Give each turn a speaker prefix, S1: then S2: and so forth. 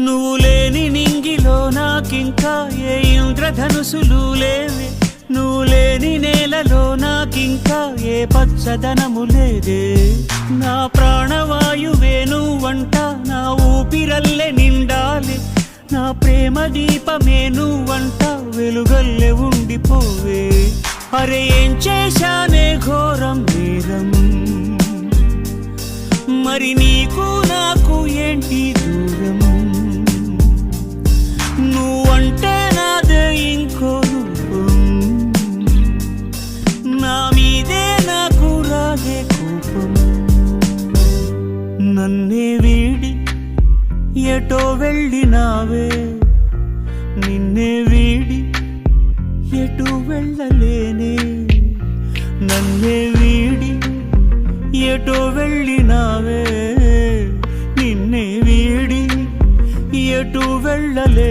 S1: నువ్వు లేని నింగిలో నాకింకా ఏ ఇంద్రధనుసులు లేవే, నువ్వు లేని నేలలో నాకింకా ఏ పచ్చదనము లేదే. నా ప్రాణవాయువే నువ్వంట, నా ఊపిరల్లే నిండాలి, నా ప్రేమ దీపమే నువ్వంట, వెలుగల్లే ఉండిపోవే. అరే ఏం చేశానే ఘోరం నేరం, మరి నీకు నాకు ఏంటి దూరం. నువ్వంటే నాదే ఇంకో రూపం, నా మీదే నాకు రాగే కోపం. నన్నే వీడి ఎటో వెళ్ళినావే, నిన్నే వీడి ఎటు వెళ్ళలేనే. నన్నే వీడి ఎటో వెళ్ళినావే, నిన్నే వీడి ఎటు వెళ్ళలే.